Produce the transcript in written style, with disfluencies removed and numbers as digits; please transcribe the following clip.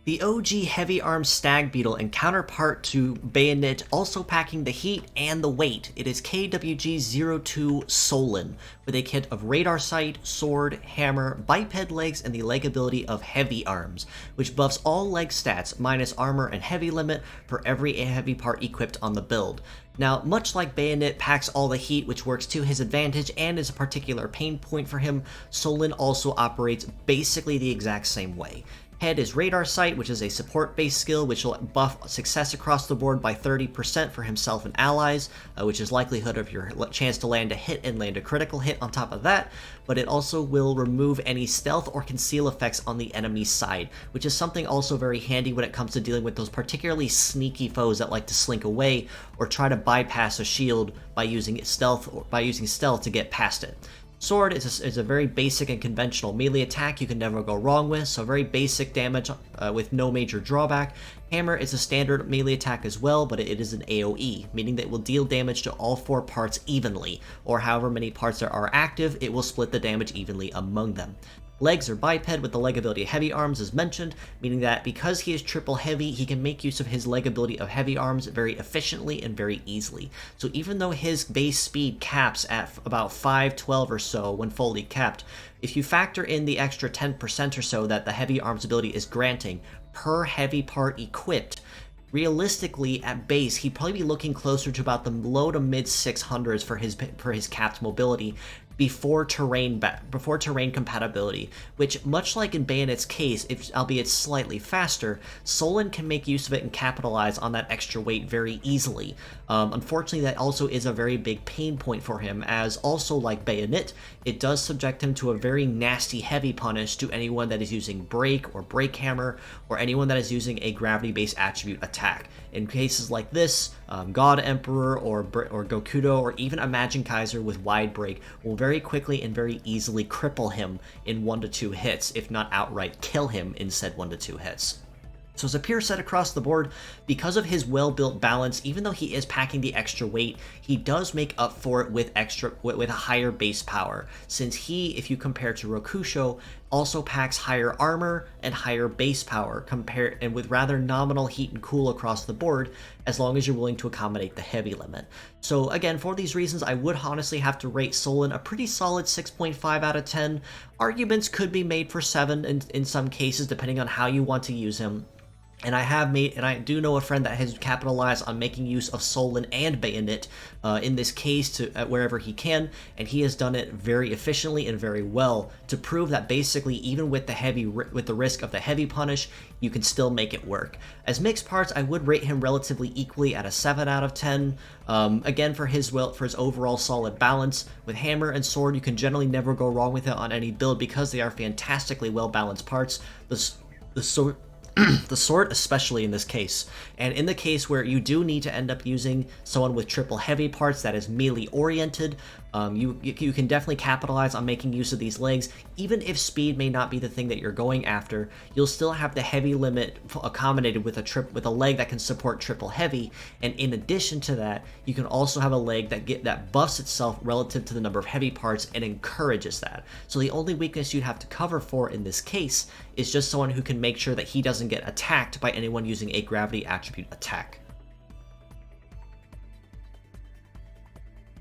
The OG heavy arm stag beetle and counterpart to Bayonit, also packing the heat and the weight. It is KWG02 Solin, with a kit of radar sight, sword, hammer, biped legs, and the leg ability of heavy arms, which buffs all leg stats minus armor and heavy limit for every heavy part equipped on the build. Now, much like Bayonit packs all the heat, which works to his advantage and is a particular pain point for him, Solin also operates basically the exact same way. Head is radar sight, which is a support-based skill which will buff success across the board by 30% for himself and allies, which is likelihood of your chance to land a hit and land a critical hit on top of that, but it also will remove any stealth or conceal effects on the enemy side, which is something also very handy when it comes to dealing with those particularly sneaky foes that like to slink away or try to bypass a shield by using stealth to get past it. Sword is a very basic and conventional melee attack you can never go wrong with, so very basic damage with no major drawback. Hammer is a standard melee attack as well, but it is an AoE, meaning that it will deal damage to all 4 parts evenly, or however many parts there are active, it will split the damage evenly among them. Legs are biped with the leg ability of heavy arms as mentioned, meaning that because he is triple heavy, he can make use of his leg ability of heavy arms very efficiently and very easily. So even though his base speed caps at about 512 or so when fully capped, if you factor in the extra 10% or so that the heavy arms ability is granting per heavy part equipped, realistically, at base, he'd probably be looking closer to about the low to mid 600s for his capped mobility before terrain compatibility, which, much like in Bayonit's case, albeit slightly faster, Solin can make use of it and capitalize on that extra weight very easily. Unfortunately, that also is a very big pain point for him, as also like Bayonit, it does subject him to a very nasty heavy punish to anyone that is using Break or Break Hammer, or anyone that is using a gravity-based attribute attack. In cases like this, God Emperor or Gokudo or even Imagine Kaiser with Wide Break will very quickly and very easily cripple him in 1 to 2 hits, if not outright kill him in said 1 to 2 hits. So as a pure set across the board, because of his well-built balance, even though he is packing the extra weight, he does make up for it with a higher base power, since he, if you compare to Rokusho, also packs higher armor and higher base power and with rather nominal heat and cool across the board, as long as you're willing to accommodate the heavy limit. So again, for these reasons, I would honestly have to rate Solin a pretty solid 6.5 out of 10. Arguments could be made for 7 in some cases, depending on how you want to use him. And I do know a friend that has capitalized on making use of Solin and Bayonit in this case wherever he can, and he has done it very efficiently and very well to prove that basically even with the risk of the heavy punish, you can still make it work. As mixed parts, I would rate him relatively equally at a 7 out of 10. Again, for his overall solid balance. With hammer and sword, you can generally never go wrong with it on any build because they are fantastically well balanced parts. The sword the sword especially in this case, and in the case where you do need to end up using someone with triple heavy parts that is melee oriented, you can definitely capitalize on making use of these legs. Even if speed may not be the thing that you're going after, you'll still have the heavy limit accommodated with a leg that can support triple heavy, and in addition to that, you can also have a leg that buffs itself relative to the number of heavy parts and encourages that. So the only weakness you'd have to cover for in this case is just someone who can make sure that he doesn't get attacked by anyone using a gravity attribute attack.